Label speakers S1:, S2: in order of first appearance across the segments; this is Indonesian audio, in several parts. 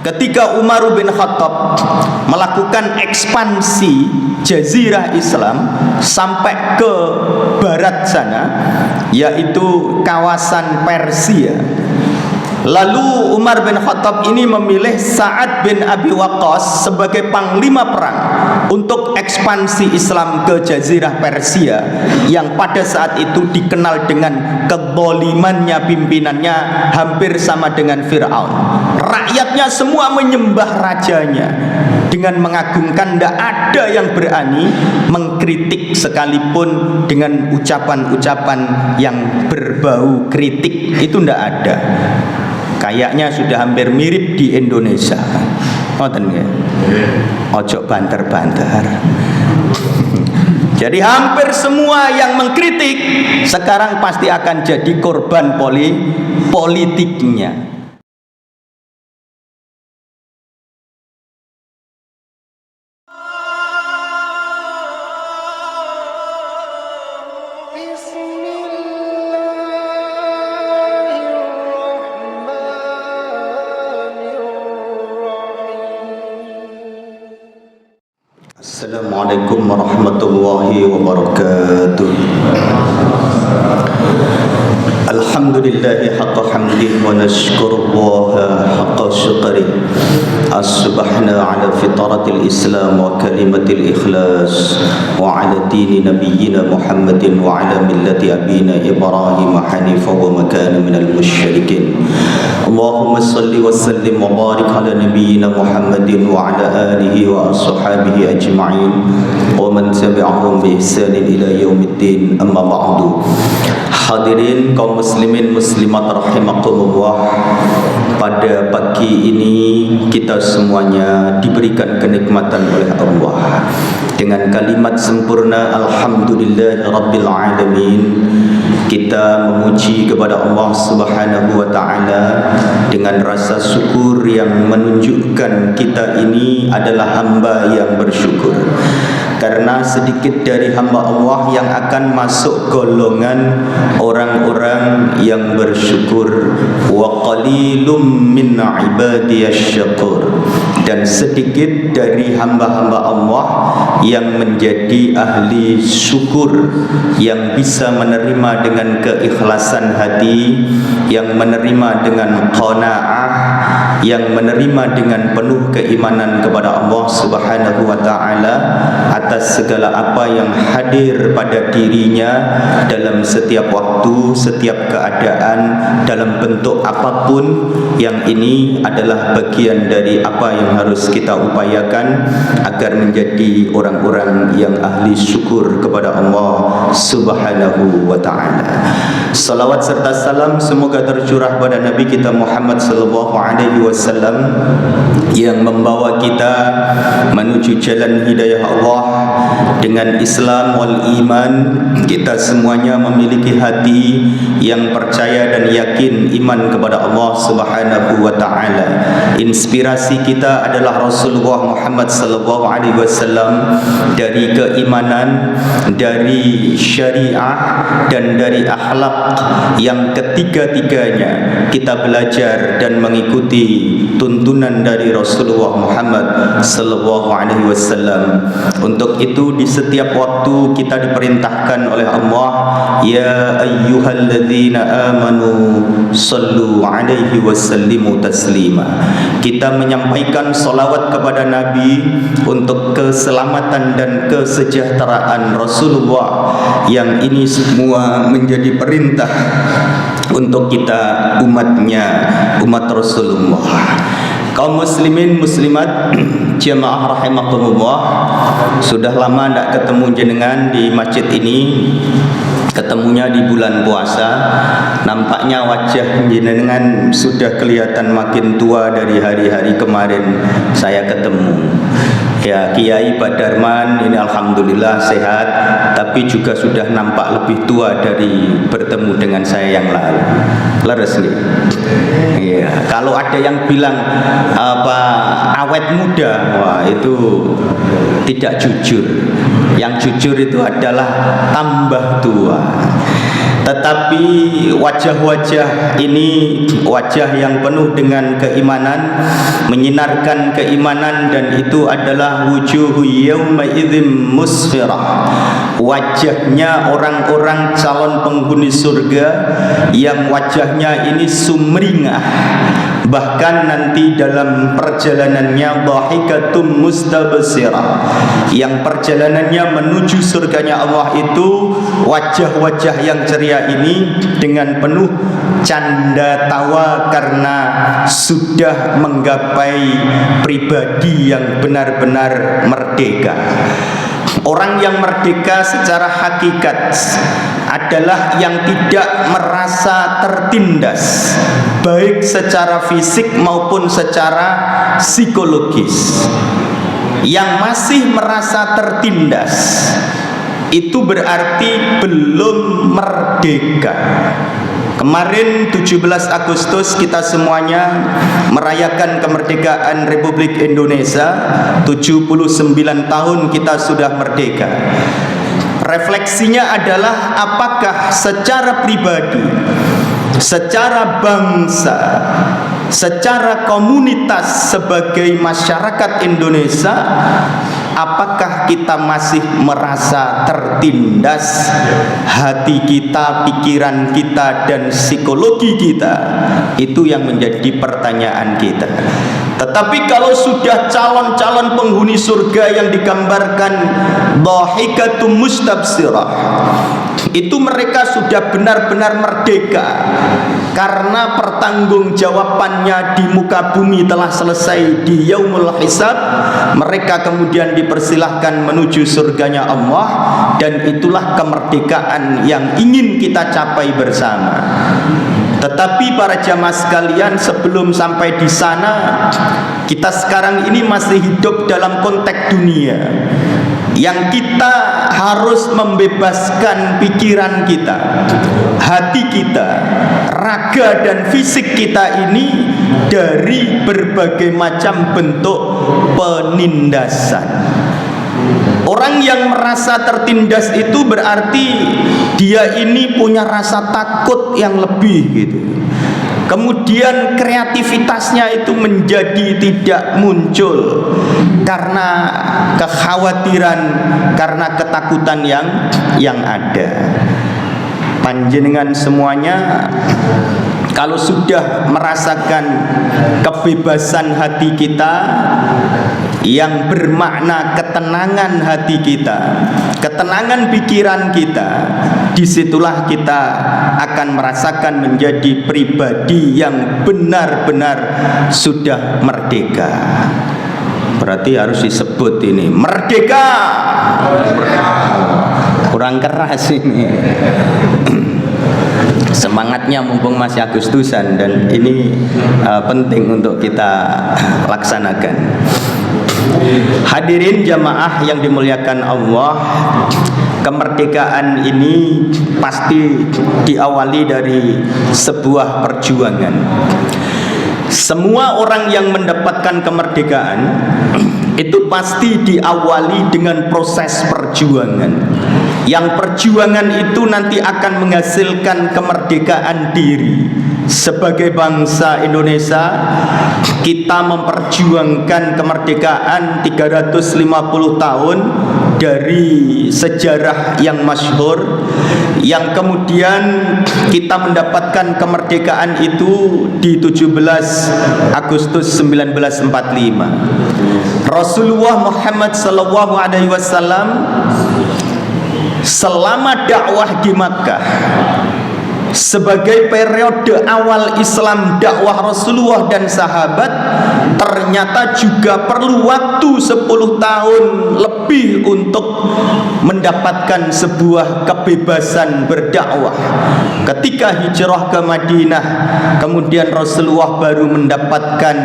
S1: ketika Umar bin Khattab melakukan ekspansi jazirah Islam sampai ke barat sana, yaitu kawasan Persia. Lalu Umar bin Khattab ini memilih Sa'ad bin Abi Waqqas sebagai panglima perang untuk ekspansi Islam ke jazirah Persia yang pada saat itu dikenal dengan kezalimannya pimpinannya hampir sama dengan Fir'aun. Rakyatnya semua menyembah rajanya dengan mengagungkan, tidak ada yang berani mengkritik sekalipun dengan ucapan-ucapan yang berbau kritik, itu tidak ada. Kayaknya sudah hampir mirip di Indonesia. Ngoten nggih. Ojo banter-banter. Jadi hampir semua yang mengkritik sekarang pasti akan jadi korban politiknya. Assalamualaikum warahmatullahi wabarakatuh. Alhamdulillahi haqqa hamdih wa nashkurullaha haqqa syukrih. Asbahna ala fitratil Islam wa kalimatil ikhlas wa ala dini nabiyyina Muhammadin wa ala millati abina Ibrahim hanifan wa makana minal musyrikin. Allahumma salli wa sallim wa barik ala nabiyyina Muhammadin wa ala alihi wa ashabihi ajma'in wa man tabi'ahum bi ihsanin ila yaumiddin. Amma ba'du. Hadirin kaum muslimin muslimat rahimakumullah, pada pagi ini kita semuanya diberikan kenikmatan oleh Allah dengan kalimat sempurna alhamdulillah rabbil alamin. Kita memuji kepada Allah Subhanahu wa taala dengan rasa syukur yang menunjukkan kita ini adalah hamba yang bersyukur. Karena sedikit dari hamba Allah yang akan masuk golongan orang-orang yang bersyukur. Wa qalilum min ibadiyasy syakur. Dan sedikit dari hamba-hamba Allah yang menjadi ahli syukur, yang bisa menerima dengan keikhlasan hati, yang menerima dengan qanaah, yang menerima dengan penuh keimanan kepada Allah Subhanahu wa taala atas segala apa yang hadir pada dirinya dalam setiap waktu, setiap keadaan, dalam bentuk apapun. Yang ini adalah bagian dari apa yang harus kita upayakan agar menjadi orang-orang yang ahli syukur kepada Allah Subhanahu wa taala. Salawat serta salam semoga tercurah pada Nabi kita Muhammad sallallahu alaihi wasallam yang membawa kita menuju jalan hidayah Allah dengan Islam wal iman. Kita semuanya memiliki hati yang percaya dan yakin iman kepada Allah Subhanahu wa taala. Inspirasi kita adalah Rasulullah Muhammad sallallahu alaihi wasallam, dari keimanan, dari syariah dan dari akhlak yang ketiga-tiganya kita belajar dan mengikuti tuntunan dari Rasulullah Muhammad sallallahu alaihi wasallam. Untuk itu di setiap waktu kita diperintahkan oleh Allah, ya ayyuhalladzina amanu sallu alaihi wasallimu taslima. Kita menyampaikan salawat kepada Nabi untuk keselamatan dan kesejahteraan Rasulullah, yang ini semua menjadi perintah untuk kita umatnya, umat Rasulullah. Kaum muslimin muslimat jamaah rahimakumullah, sudah lama tidak ketemu jenengan di masjid ini. Ketemunya di bulan puasa. Nampaknya wajah jenengan sudah kelihatan makin tua dari hari-hari kemarin saya ketemu. Ya, Kiai Badarman ini alhamdulillah sehat, tapi juga sudah nampak lebih tua dari bertemu dengan saya yang lalu. Leres nih. Iya, kalau ada yang bilang apa awet muda, wah itu tidak jujur. Yang jujur itu adalah tambah tua. Tetapi wajah-wajah ini wajah yang penuh dengan keimanan, menyinarkan keimanan, dan itu adalah wujuhu yawma idzim musfirah. Wajahnya orang-orang calon penghuni surga yang wajahnya ini sumringah. Bahkan nanti dalam perjalanannya dhahikatum mustabsirah, yang perjalanannya menuju surganya Allah itu wajah-wajah yang ceria ini dengan penuh canda tawa karena sudah menggapai pribadi yang benar-benar merdeka. Orang yang merdeka secara hakikat adalah yang tidak merasa tertindas, baik secara fisik maupun secara psikologis. Yang masih merasa tertindas itu berarti belum merdeka. Kemarin 17 Agustus kita semuanya merayakan kemerdekaan Republik Indonesia. 79 tahun kita sudah merdeka. Refleksinya adalah apakah secara pribadi, secara bangsa, secara komunitas sebagai masyarakat Indonesia, apakah kita masih merasa tertindas hati kita, pikiran kita, dan psikologi kita? Itu yang menjadi pertanyaan kita. Tetapi kalau sudah calon-calon penghuni surga yang digambarkan dhahikatum mustabsirah, itu mereka sudah benar-benar merdeka karena pertanggungjawabannya di muka bumi telah selesai di yaumul hisab. Mereka kemudian dipersilahkan menuju surganya Allah, dan itulah kemerdekaan yang ingin kita capai bersama. Tetapi para jamaah sekalian, sebelum sampai di sana, kita sekarang ini masih hidup dalam konteks dunia, yang kita harus membebaskan pikiran kita, hati kita, raga dan fisik kita ini dari berbagai macam bentuk penindasan. Orang yang merasa tertindas itu berarti dia ini punya rasa takut yang lebih gitu. Kemudian kreativitasnya itu menjadi tidak muncul karena kekhawatiran, karena ketakutan yang ada. Panjenengan semuanya kalau sudah merasakan kebebasan hati kita yang bermakna ketenangan hati kita, ketenangan pikiran kita, disitulah kita akan merasakan menjadi pribadi yang benar-benar sudah merdeka. Berarti harus disebut ini merdeka. Kurang keras ini. Semangatnya mumpung masih Agustusan, dan ini penting untuk kita laksanakan. Hadirin jamaah yang dimuliakan Allah, kemerdekaan ini pasti diawali dari sebuah perjuangan. Semua orang yang mendapatkan kemerdekaan itu pasti diawali dengan proses perjuangan. Yang perjuangan itu nanti akan menghasilkan kemerdekaan diri. Sebagai bangsa Indonesia, kita memperjuangkan kemerdekaan 350 tahun dari sejarah yang masyhur, yang kemudian kita mendapatkan kemerdekaan itu di 17 Agustus 1945. Rasulullah Muhammad SAW selama dakwah di Makkah, sebagai periode awal Islam dakwah Rasulullah dan sahabat, ternyata juga perlu waktu 10 tahun lebih untuk mendapatkan sebuah kebebasan berdakwah. Ketika hijrah ke Madinah, kemudian Rasulullah baru mendapatkan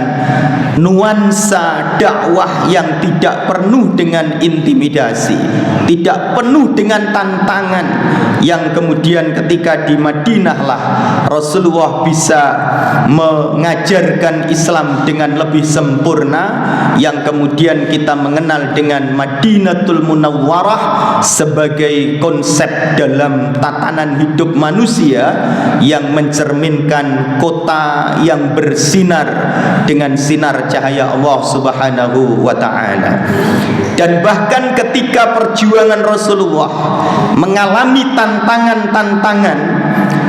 S1: nuansa dakwah yang tidak penuh dengan intimidasi, tidak penuh dengan tantangan, yang kemudian ketika di Madinah lah Rasulullah bisa mengajarkan Islam dengan dengan lebih sempurna, yang kemudian kita mengenal dengan Madinatul Munawwarah sebagai konsep dalam tatanan hidup manusia yang mencerminkan kota yang bersinar dengan sinar cahaya Allah Subhanahu wa ta'ala. Dan bahkan ketika perjuangan Rasulullah mengalami tantangan-tantangan,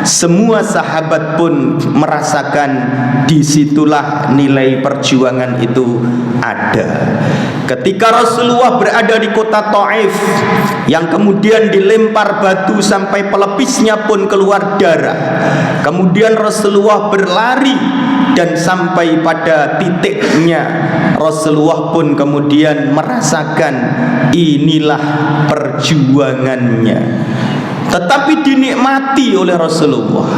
S1: semua sahabat pun merasakan disitulah nilai perjuangan itu ada. Ketika Rasulullah berada di kota Taif yang kemudian dilempar batu sampai pelepisnya pun keluar darah, kemudian Rasulullah berlari dan sampai pada titiknya Rasulullah pun kemudian merasakan inilah perjuangannya, tetapi dinikmati oleh Rasulullah.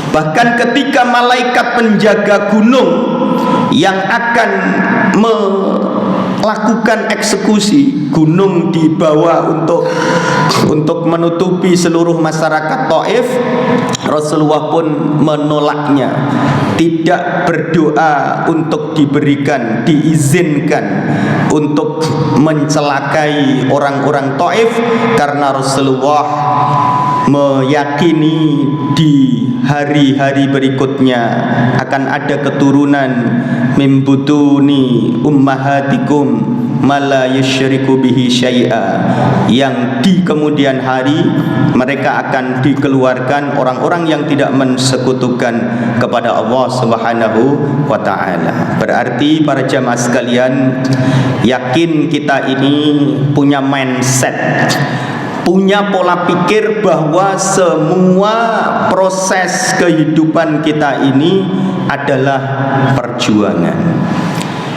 S1: Bahkan ketika malaikat penjaga gunung yang akan melakukan eksekusi, gunung dibawa untuk menutupi seluruh masyarakat Taif, Rasulullah pun menolaknya, tidak berdoa untuk diberikan, diizinkan untuk mencelakai orang-orang Taif, karena Rasulullah meyakini di hari-hari berikutnya akan ada keturunan mimbutuni ummahatikum mala yusyriku bihi syai'a, yang di kemudian hari mereka akan dikeluarkan orang-orang yang tidak mensekutukan kepada Allah Subhanahu wa ta'ala. Berarti para jamaah sekalian, yakin kita ini punya mindset, punya pola pikir bahwa semua proses kehidupan kita ini adalah perjuangan.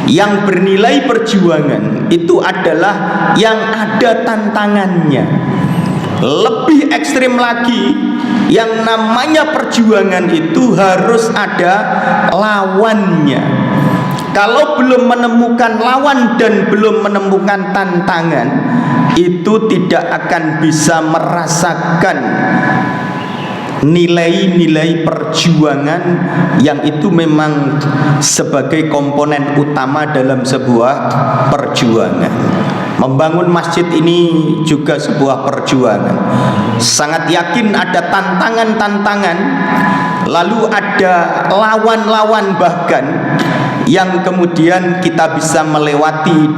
S1: Yang bernilai perjuangan itu adalah yang ada tantangannya. Lebih ekstrim lagi, yang namanya perjuangan itu harus ada lawannya. Kalau belum menemukan lawan dan belum menemukan tantangan, itu tidak akan bisa merasakan nilai-nilai perjuangan yang itu memang sebagai komponen utama dalam sebuah perjuangan. Membangun masjid ini juga sebuah perjuangan. Sangat yakin ada tantangan-tantangan, lalu ada lawan-lawan bahkan yang kemudian kita bisa melewati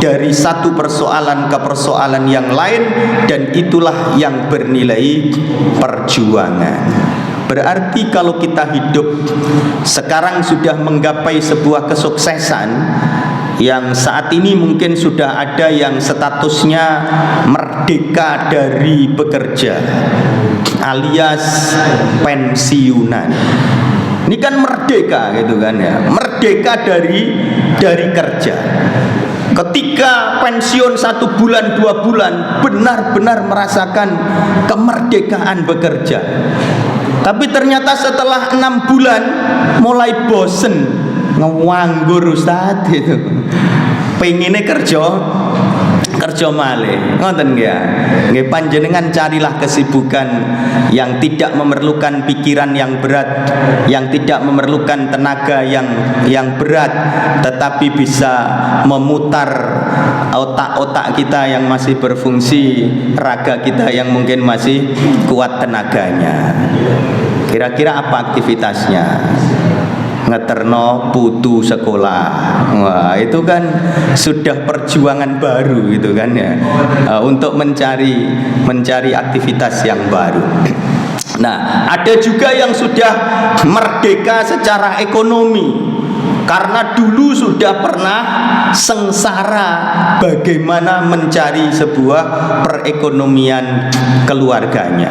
S1: dari satu persoalan ke persoalan yang lain, dan itulah yang bernilai perjuangan. Berarti kalau kita hidup sekarang sudah menggapai sebuah kesuksesan yang saat ini mungkin sudah ada yang statusnya merdeka dari bekerja alias pensiunan. Ini kan merdeka gitu kan ya, merdeka dari kerja. Ketika pensiun 1 bulan 2 bulan benar-benar merasakan kemerdekaan bekerja. Tapi ternyata setelah 6 bulan mulai bosen, nganggur Ustaz gitu. Pengennya kerja malih, ngoten nggih. Nggih, panjenengan carilah kesibukan yang tidak memerlukan pikiran yang berat, yang tidak memerlukan tenaga yang berat, tetapi bisa memutar otak-otak kita yang masih berfungsi, raga kita yang mungkin masih kuat tenaganya. Kira-kira apa aktivitasnya? Ngeterno putu sekolah. Wah, itu kan sudah perjuangan baru gitu kan ya, untuk mencari aktivitas yang baru. Nah, ada juga yang sudah merdeka secara ekonomi, karena dulu sudah pernah sengsara bagaimana mencari sebuah perekonomian keluarganya.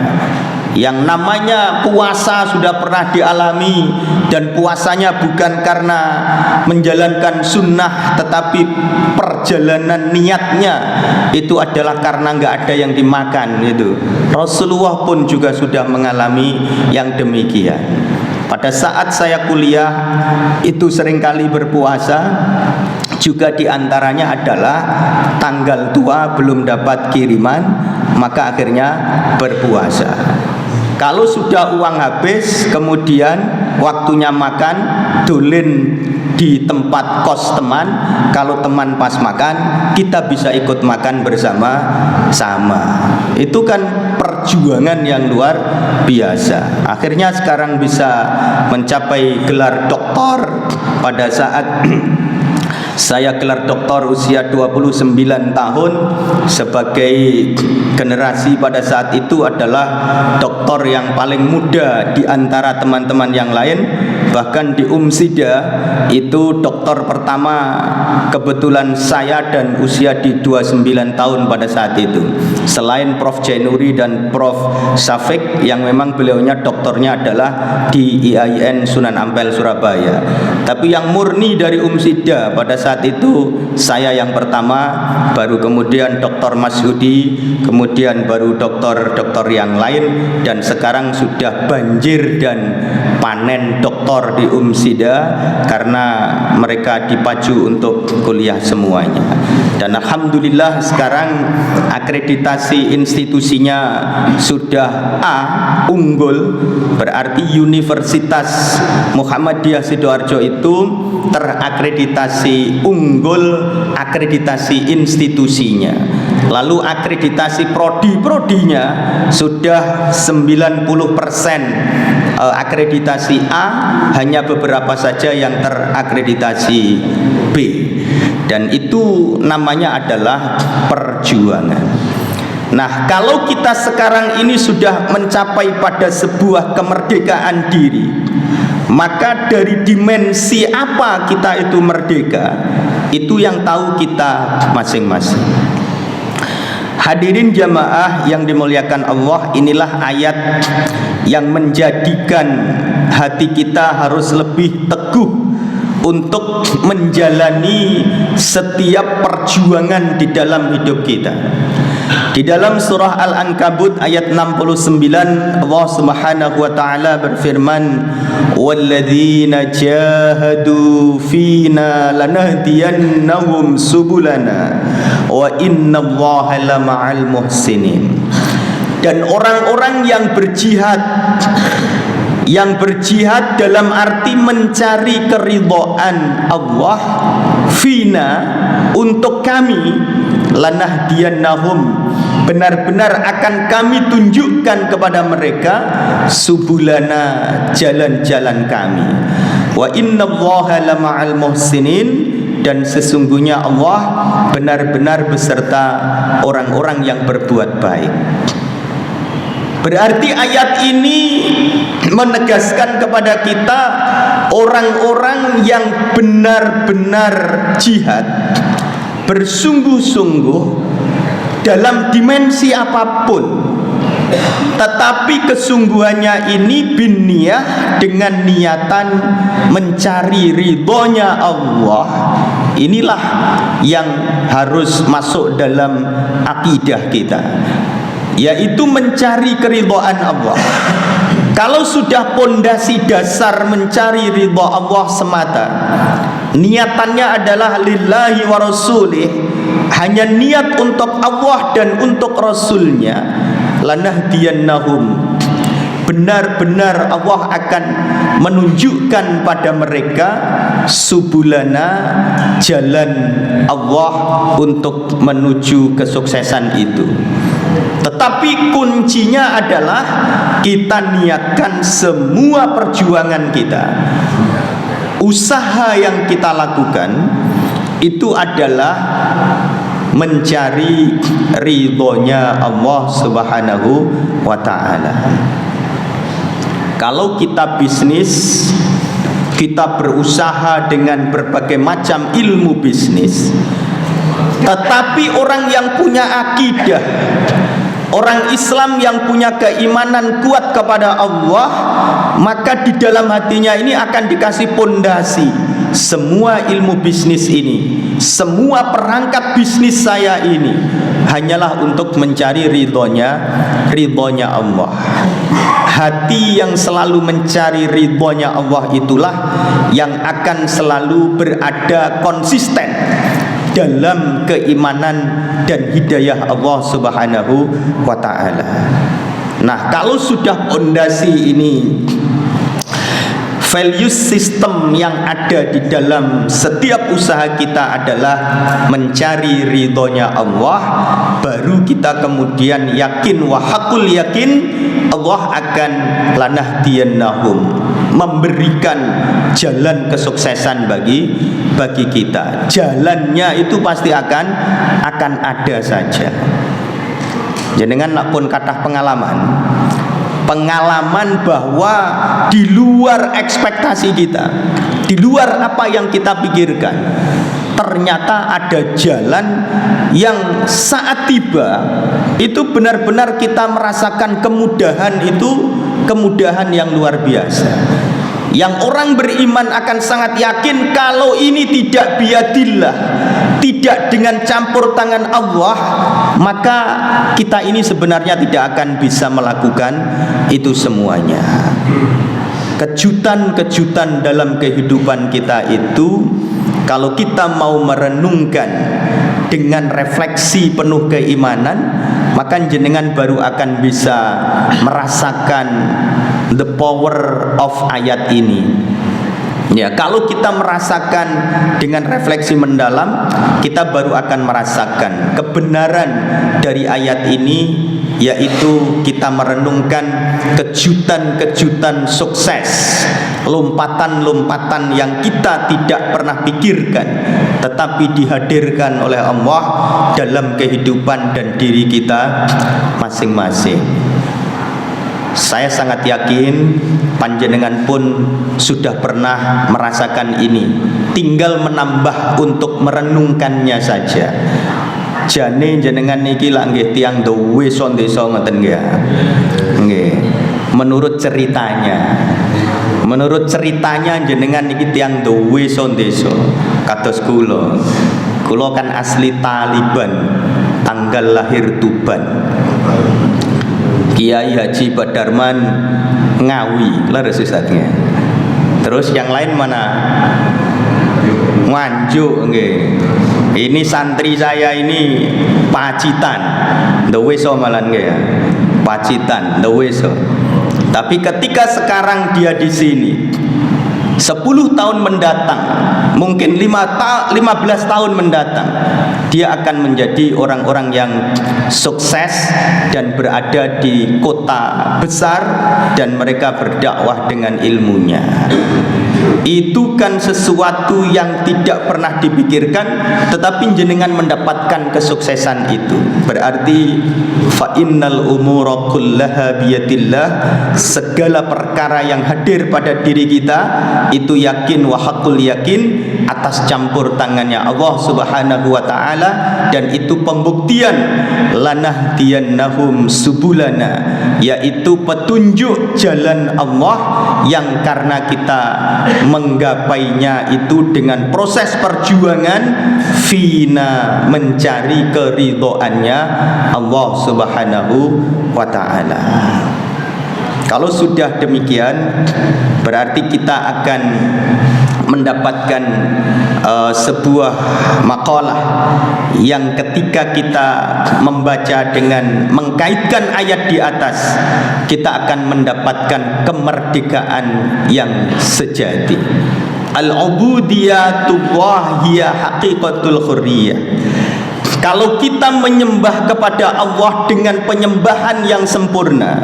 S1: Yang namanya puasa sudah pernah dialami, dan puasanya bukan karena menjalankan sunnah, tetapi perjalanan niatnya itu adalah karena nggak ada yang dimakan gitu. Rasulullah pun juga sudah mengalami yang demikian. Pada saat saya kuliah itu seringkali berpuasa, juga diantaranya adalah tanggal tua belum dapat kiriman, maka akhirnya berpuasa. Kalau sudah uang habis, kemudian waktunya makan dolen di tempat kos teman, kalau teman pas makan kita bisa ikut makan bersama-sama. Itu kan perjuangan yang luar biasa. Akhirnya sekarang bisa mencapai gelar doktor. Pada saat saya gelar doktor usia 29 tahun, sebagai generasi pada saat itu adalah doktor yang paling muda di antara teman-teman yang lain. Bahkan di Umsida itu dokter pertama kebetulan saya dan usia di 29 tahun pada saat itu. Selain Prof. Jainuri dan Prof. Syafiq yang memang beliaunya doktornya adalah di IAIN Sunan Ampel Surabaya. Tapi yang murni dari Umsida pada saat itu saya yang pertama, baru kemudian Dr. Masyudi, kemudian baru dokter-dokter yang lain, dan sekarang sudah banjir dan panen dokter di Umsida karena mereka dipacu untuk kuliah semuanya. Dan alhamdulillah sekarang akreditasi institusinya sudah A, unggul, berarti Universitas Muhammadiyah Sidoarjo itu terakreditasi unggul akreditasi institusinya. Lalu akreditasi prodi-prodinya sudah 90% akreditasi A, hanya beberapa saja yang terakreditasi B. Dan itu namanya adalah perjuangan. Nah, kalau kita sekarang ini sudah mencapai pada sebuah kemerdekaan diri, maka dari dimensi apa kita itu merdeka, itu yang tahu kita masing-masing. Hadirin jamaah yang dimuliakan Allah, inilah ayat yang menjadikan hati kita harus lebih teguh untuk menjalani setiap perjuangan di dalam hidup kita. Di dalam surah Al-Ankabut ayat 69, Allah Subhanahu wa taala berfirman, "Walladzina jahadu fina lanahdiyannahum subulana wa innallaha lama'al muhsinin." Dan orang-orang yang berjihad dalam arti mencari keridhaan Allah, fina, untuk kami, lanahdiyannahum, benar-benar akan kami tunjukkan kepada mereka, subulana, jalan-jalan kami, wa innallaha lama'al muhsinin, dan sesungguhnya Allah benar-benar beserta orang-orang yang berbuat baik. Berarti ayat ini menegaskan kepada kita, orang-orang yang benar-benar jihad, bersungguh-sungguh dalam dimensi apapun, tetapi kesungguhannya ini binniyah, dengan niatan mencari ridhonya Allah. Inilah yang harus masuk dalam akidah kita, yaitu mencari keridhaan Allah. Kalau sudah pondasi dasar mencari ridha Allah semata, niatannya adalah lillahi wa rasulih, hanya niat untuk Allah dan untuk Rasulnya, lanahdiyannahum, benar-benar Allah akan menunjukkan pada mereka subulana, jalan Allah untuk menuju kesuksesan itu. Tetapi kuncinya adalah kita niatkan semua perjuangan kita, usaha yang kita lakukan itu adalah mencari ridhonya Allah Subhanahu wa ta'ala. Kalau kita bisnis, kita berusaha dengan berbagai macam ilmu bisnis, tetapi orang yang punya akidah, orang Islam yang punya keimanan kuat kepada Allah, maka di dalam hatinya ini akan dikasih pondasi. Semua ilmu bisnis ini, semua perangkat bisnis saya ini hanyalah untuk mencari ridhonya Allah. Hati yang selalu mencari ridhonya Allah itulah yang akan selalu berada konsisten dalam keimanan dan hidayah Allah Subhanahu wa ta'ala. Nah, kalau sudah pondasi ini Value system yang ada di dalam setiap usaha kita adalah mencari ridhonya Allah, baru kita kemudian yakin, wa haqqul yakin, Allah akan lanahdiyannahum, memberikan jalan kesuksesan bagi kita. Jalannya itu pasti akan ada saja. Jenengan nak pun kathah pengalaman bahwa di luar ekspektasi kita, di luar apa yang kita pikirkan, ternyata ada jalan yang saat tiba itu benar-benar kita merasakan kemudahan itu, kemudahan yang luar biasa. Yang orang beriman akan sangat yakin kalau ini tidak biadillah, tidak dengan campur tangan Allah, maka kita ini sebenarnya tidak akan bisa melakukan itu semuanya. Kejutan-kejutan dalam kehidupan kita itu, kalau kita mau merenungkan dengan refleksi penuh keimanan, maka jenengan baru akan bisa merasakan the power of ayat ini. Ya, kalau kita merasakan dengan refleksi mendalam, kita baru akan merasakan kebenaran dari ayat ini, yaitu kita merenungkan kejutan-kejutan sukses, lompatan-lompatan yang kita tidak pernah pikirkan, tetapi dihadirkan oleh Allah dalam kehidupan dan diri kita masing-masing. Saya sangat yakin panjenengan pun sudah pernah merasakan ini, tinggal menambah untuk merenungkannya saja. Jane jenengan niki lak nggih tiyang duwe desa ngoten nggih. Nggih. Menurut ceritanya jenengan niki tiyang duwe desa. Kados kula. Kula kan asli Taliban, tanggal lahir Tuban. Kiai Haji Badarman Ngawi, leres ustadznya. Terus yang lain mana? Nganjuk nggih. Ini santri saya ini Pacitan, Deweso malan nggih ya. Pacitan, Deweso. Tapi ketika sekarang dia di sini, 10 tahun mendatang, mungkin 15 tahun mendatang, dia akan menjadi orang-orang yang sukses dan berada di kota besar, dan mereka berdakwah dengan ilmunya. Itu kan sesuatu yang tidak pernah dipikirkan, tetapi jenengan mendapatkan kesuksesan itu. Berarti fa innal umura kullaha biyadillah, segala perkara yang hadir pada diri kita itu yakin, wa haqqul yakin, atas campur tangannya Allah Subhanahu wa taala, dan itu pembuktian lanahdiyannahum subulana, yaitu petunjuk jalan Allah yang karena kita menggapainya itu dengan proses perjuangan fina, mencari keridhoannya Allah Subhanahu wa taala. Kalau sudah demikian, berarti kita akan mendapatkan sebuah makalah yang ketika kita membaca dengan mengkaitkan ayat di atas, kita akan mendapatkan kemerdekaan yang sejati. Al-ubudiyatullah hiya haqiqatul hurriyah. Kalau kita menyembah kepada Allah dengan penyembahan yang sempurna,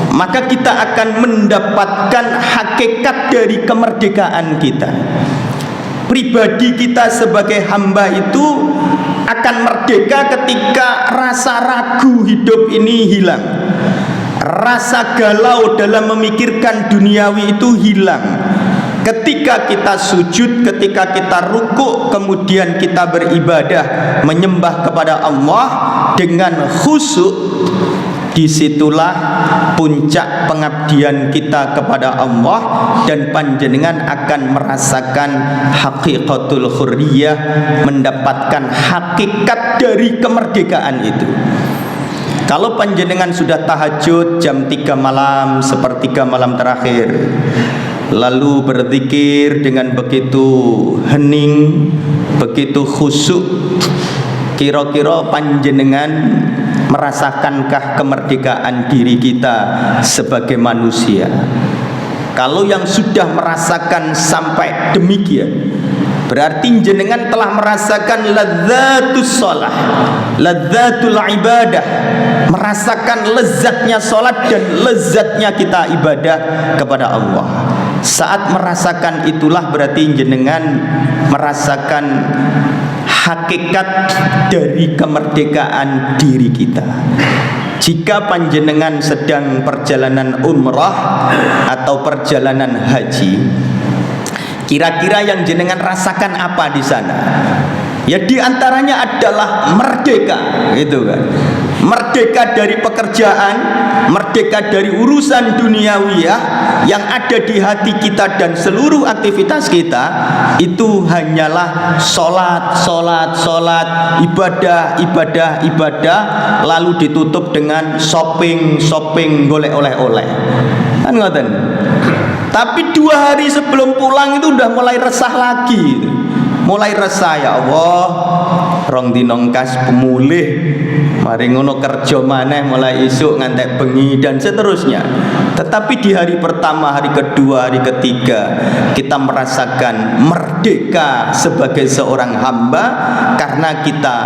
S1: maka kita akan mendapatkan hakikat dari kemerdekaan kita. Pribadi kita sebagai hamba itu akan merdeka ketika rasa ragu hidup ini hilang, rasa galau dalam memikirkan duniawi itu hilang. Ketika kita sujud, ketika kita rukuk, kemudian kita beribadah, menyembah kepada Allah dengan khusyuk, disitulah puncak pengabdian kita kepada Allah, dan panjenengan akan merasakan haqiqatul hurriyah, mendapatkan hakikat dari kemerdekaan itu. Kalau panjenengan sudah tahajud jam 3 malam, sepertiga malam terakhir, lalu berzikir dengan begitu hening, begitu khusyuk, kira-kira panjenengan merasakankah kemerdekaan diri kita sebagai manusia? Kalau yang sudah merasakan sampai demikian, berarti jenengan telah merasakan ladzatus shalah, ladzatul ibadah, merasakan lezatnya salat dan lezatnya kita ibadah kepada Allah. Saat merasakan itulah berarti jenengan merasakan hakikat dari kemerdekaan diri kita. Jika panjenengan sedang perjalanan umrah atau perjalanan haji, kira-kira yang jenengan rasakan apa di sana? Ya di antaranya adalah merdeka, gitu kan. Merdeka dari pekerjaan, merdeka dari urusan duniawiyah yang ada di hati kita dan seluruh aktivitas kita itu hanyalah sholat, ibadah, lalu ditutup dengan shopping, golek oleh-oleh. Kan ngoten. Tapi 2 hari sebelum pulang itu udah mulai resah lagi. Mulai resah, ya Allah, rong dinong kas pemulih, mari ngono kerja maneh mulai isuk ngantek bengi dan seterusnya. Tetapi di hari pertama, hari kedua, hari ketiga kita merasakan merdeka sebagai seorang hamba karena kita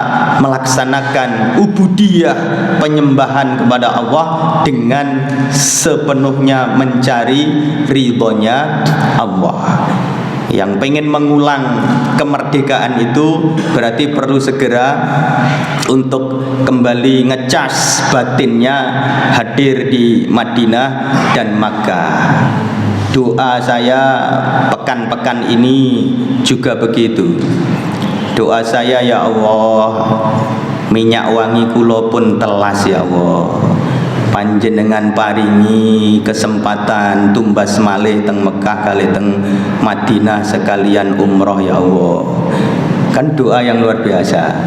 S1: melaksanakan ubudiyah, penyembahan kepada Allah dengan sepenuhnya mencari ridhonya Allah. Yang pengen mengulang kemerdekaan itu berarti perlu segera untuk kembali ngecas batinnya, hadir di Madinah dan Makkah. Doa saya pekan-pekan ini juga begitu. Doa saya, ya Allah, minyak wangi kula pun telas, ya Allah. Panjenengan paringi kesempatan tumbas malih teng Mekah kali teng Madinah sekalian umroh, ya Allah. Kan doa yang luar biasa.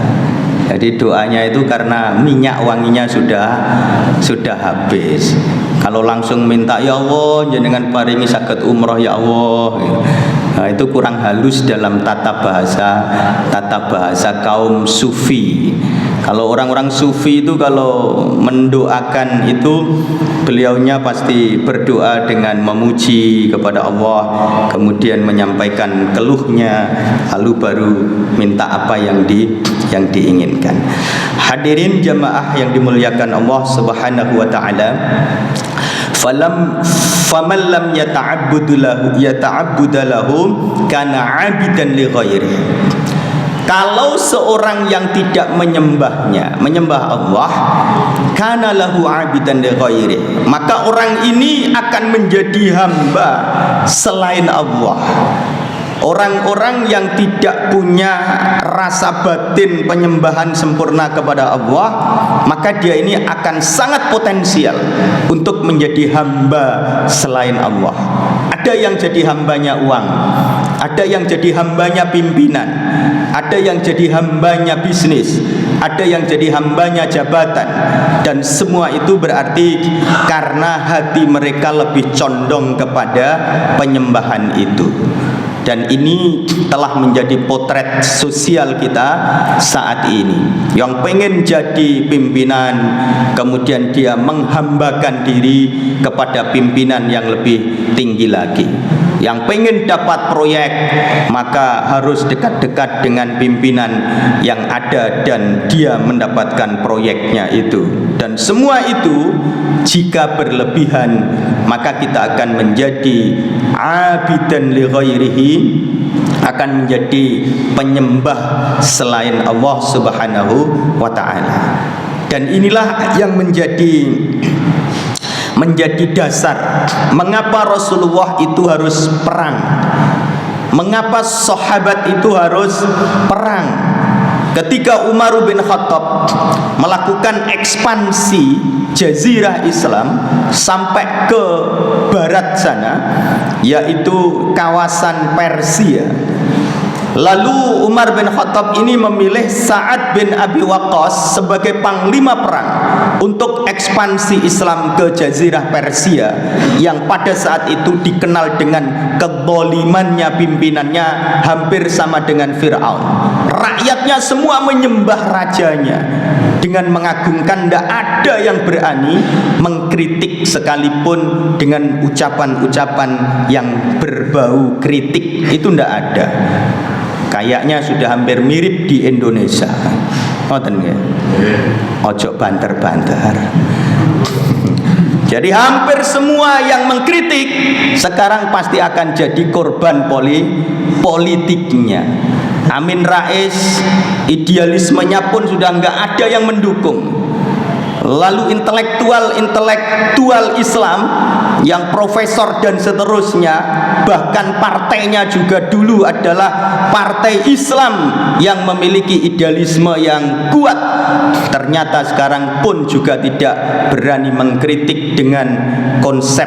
S1: Jadi doanya itu karena minyak wanginya sudah habis. Kalau langsung minta, ya Allah jenengan paringi saged umroh, ya Allah, nah, itu kurang halus dalam tata bahasa kaum sufi. Kalau orang-orang sufi itu kalau mendoakan itu beliaunya pasti berdoa dengan memuji kepada Allah, kemudian menyampaikan keluhnya, lalu baru minta apa yang diinginkan. Hadirin jamaah yang dimuliakan Allah Subhanahu wa taala, faman lam yata'abbud lahu kana 'abidan li ghairihi. Kalau seorang yang tidak menyembah Allah, kana lahu 'abidan li ghairihi, maka orang ini akan menjadi hamba selain Allah. Orang-orang yang tidak punya rasa batin penyembahan sempurna kepada Allah, maka dia ini akan sangat potensial untuk menjadi hamba selain Allah. Ada yang jadi hambanya uang, ada yang jadi hambanya pimpinan, ada yang jadi hambanya bisnis, ada yang jadi hambanya jabatan, dan semua itu berarti karena hati mereka lebih condong kepada penyembahan itu. Dan ini telah menjadi potret sosial kita saat ini. Yang pengen jadi pimpinan, kemudian dia menghambakan diri kepada pimpinan yang lebih tinggi lagi. Yang pengen dapat proyek, maka harus dekat-dekat dengan pimpinan yang ada dan dia mendapatkan proyeknya itu. Dan semua itu jika berlebihan, maka kita akan menjadi abidan li ghairihi, akan menjadi penyembah selain Allah Subhanahu wa taala. Dan inilah yang menjadi dasar mengapa Rasulullah itu harus perang, mengapa sahabat itu harus perang. Ketika Umar bin Khattab melakukan ekspansi jazirah Islam sampai ke barat sana, yaitu kawasan Persia, lalu Umar bin Khattab ini memilih Sa'ad bin Abi Waqqas sebagai panglima perang untuk ekspansi Islam ke jazirah Persia yang pada saat itu dikenal dengan kezalimannya pimpinannya hampir sama dengan Fir'aun.
S2: rakyatnya semua menyembah rajanya dengan mengagungkan. Tidak ada yang berani mengkritik sekalipun dengan ucapan-ucapan yang berbau kritik. Itu tidak ada. Kayaknya sudah hampir mirip di Indonesia. Ngoten nggih. Ojo banter-banter. Jadi hampir semua yang mengkritik sekarang pasti akan jadi korban politiknya. Amin Rais, idealismenya pun sudah nggak ada yang mendukung. Lalu intelektual Islam yang profesor dan seterusnya, bahkan partainya juga dulu adalah partai Islam yang memiliki idealisme yang kuat, ternyata sekarang pun juga tidak berani mengkritik dengan konsep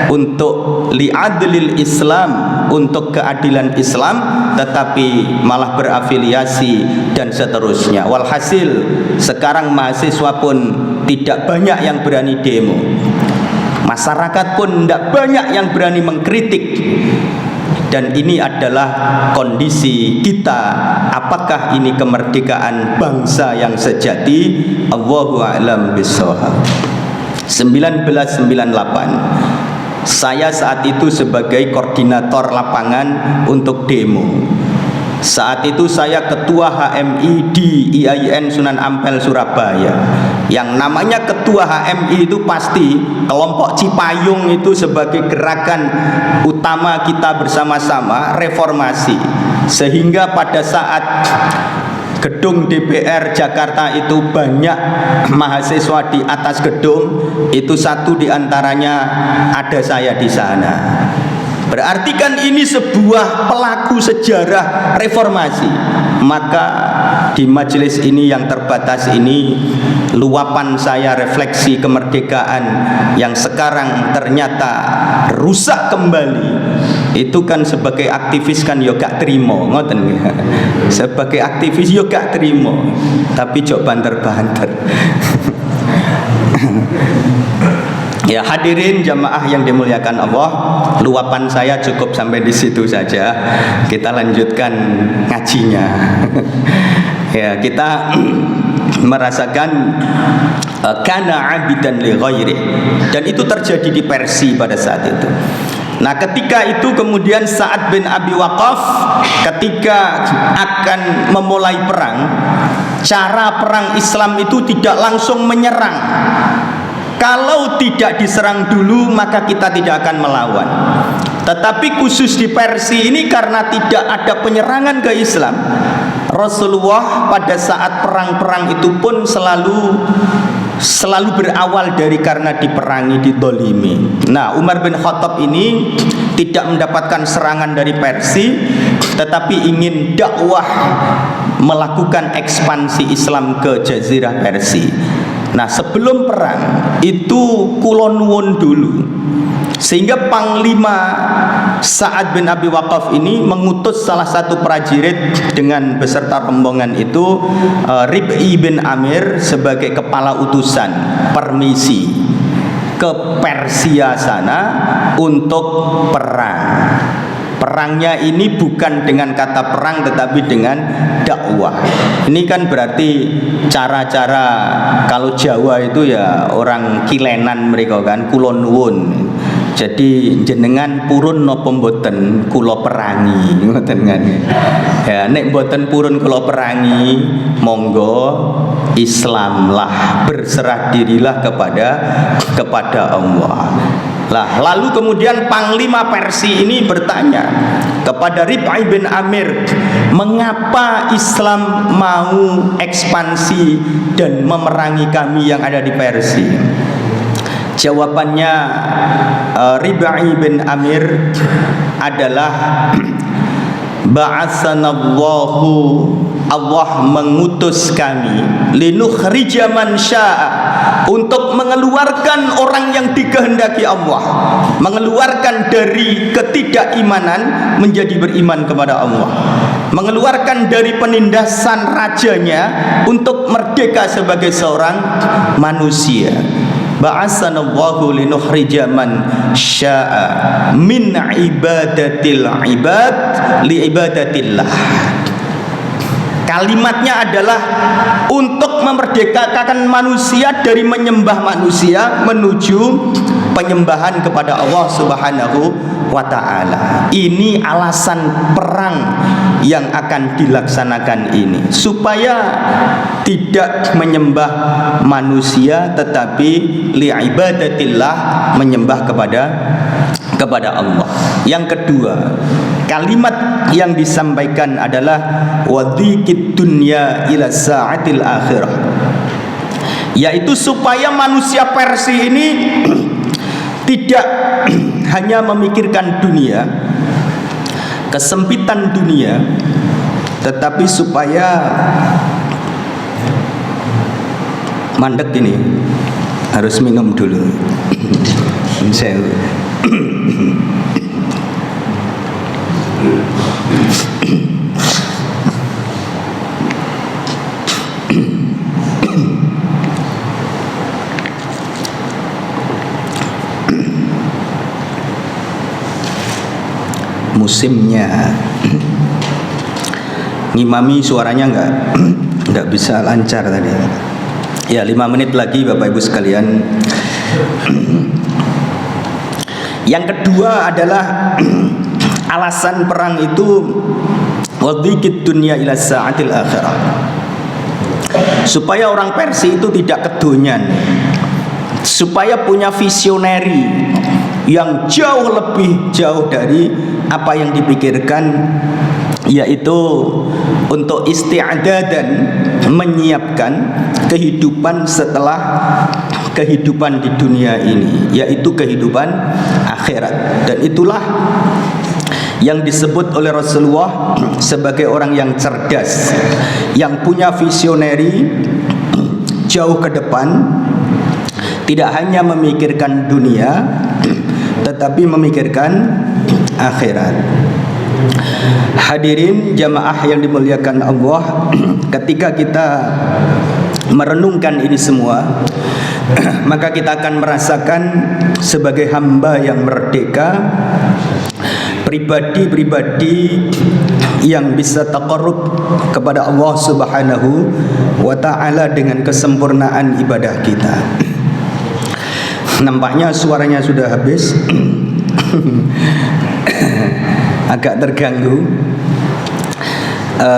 S2: untuk li'adlil Islam, untuk keadilan Islam, tetapi malah berafiliasi dan seterusnya. Walhasil sekarang mahasiswa pun tidak banyak yang berani demo, masyarakat pun tidak banyak yang berani mengkritik. Dan ini adalah kondisi kita. Apakah ini kemerdekaan bangsa yang sejati? Allahu a'lam bishawab. 1998 saya saat itu sebagai koordinator lapangan untuk demo. Saat itu saya ketua HMI di IAIN Sunan Ampel Surabaya. Yang namanya ketua HMI itu pasti kelompok Cipayung itu sebagai gerakan utama kita bersama-sama reformasi. Sehingga pada saat gedung DPR Jakarta itu banyak mahasiswa di atas gedung, itu satu diantaranya ada saya di sana. Berarti kan ini sebuah pelaku sejarah reformasi. Maka di majelis ini yang terbatas ini, luapan saya refleksi kemerdekaan yang sekarang ternyata rusak kembali. Itu kan sebagai aktivis kan yo gak trimo, ngoten nggih. Sebagai aktivis yo gak trimo, tapi jok banter-banter. Ya hadirin jamaah yang dimuliakan Allah, luapan saya cukup sampai di situ saja. Kita lanjutkan ngajinya. Ya, kita merasakan kana abidan li ghairi, dan itu terjadi di Persia pada saat itu. Nah, ketika itu kemudian Sa'ad bin Abi Waqqas ketika akan memulai perang, cara perang Islam itu tidak langsung menyerang. Kalau tidak diserang dulu maka kita tidak akan melawan. Tetapi khusus di Persia ini karena tidak ada penyerangan ke Islam, Rasulullah pada saat perang-perang itu pun selalu berawal dari karena diperangi, didolimi. Nah, Umar bin Khattab ini tidak mendapatkan serangan dari Persia, tetapi ingin dakwah melakukan ekspansi Islam ke Jazirah Persia. Nah, sebelum perang itu kula nuwun dulu, sehingga Panglima Sa'ad bin Abi Waqqas ini mengutus salah satu prajurit dengan beserta rombongan itu, Rib'i bin Amir, sebagai kepala utusan permisi ke Persia sana untuk perang. Perangnya ini bukan dengan kata perang tetapi dengan dakwah. Ini kan berarti cara-cara, kalau Jawa itu ya orang kilenan mereka kan, kulon nuwun. Jadi jenengan purun napa mboten kula perangi, ngoten kan. Ya nek mboten purun kula perangi, monggo Islamlah, berserah dirilah kepada Allah. Lah, lalu kemudian Panglima Persia ini bertanya kepada Rib'i bin Amir, mengapa Islam mau ekspansi dan memerangi kami yang ada di Persia? Jawabannya Rib'i bin Amir adalah, ba'atsanallahu, Allah mengutus kami, linukhrija man syaa, untuk mengeluarkan orang yang dikehendaki Allah, mengeluarkan dari ketidakimanan menjadi beriman kepada Allah, mengeluarkan dari penindasan rajanya untuk merdeka sebagai seorang manusia. Ba'atsanallahu linukhrija man syaa min ibadatil ibad li ibadatillah. Kalimatnya adalah untuk memerdekakan manusia dari menyembah manusia menuju penyembahan kepada Allah Subhanahu wa ta'ala. Ini alasan perang yang akan dilaksanakan ini, supaya tidak menyembah manusia tetapi li'ibadatillah, menyembah kepada Allah. Yang kedua, kalimat yang disampaikan adalah wadhikid dunya ila sa'atil akhirah, yaitu supaya manusia Persia ini tidak hanya memikirkan dunia, kesempitan dunia, tetapi supaya mandek ini harus minum dulu. Musimnya ngimami suaranya nggak bisa lancar tadi. Ya, 5 menit lagi Bapak Ibu sekalian. Yang kedua adalah alasan perang itu wadhikid dunya ila sa'atil akhirah, supaya orang Persia itu tidak kedonyan, supaya punya visioneri yang lebih jauh dari apa yang dipikirkan, yaitu untuk isti'dadan, menyiapkan kehidupan setelah kehidupan di dunia ini, yaitu kehidupan akhirat. Dan itulah yang disebut oleh Rasulullah sebagai orang yang cerdas, yang punya visioneri jauh ke depan, tidak hanya memikirkan dunia tetapi memikirkan akhirat. Hadirin jamaah yang dimuliakan Allah, ketika kita merenungkan ini semua, maka kita akan merasakan sebagai hamba yang merdeka, pribadi-pribadi yang bisa taqarrub kepada Allah Subhanahu wa ta'ala dengan kesempurnaan ibadah kita. Nampaknya suaranya sudah habis, agak terganggu,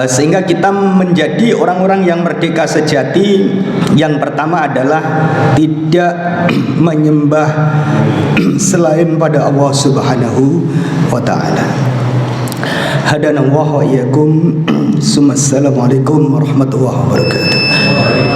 S2: sehingga kita menjadi orang-orang yang merdeka sejati. Yang pertama adalah tidak menyembah selain pada Allah Subhanahu wa ta'ala. Hadanallahu wa iyyakum. Assalamualaikum warahmatullahi wabarakatuh.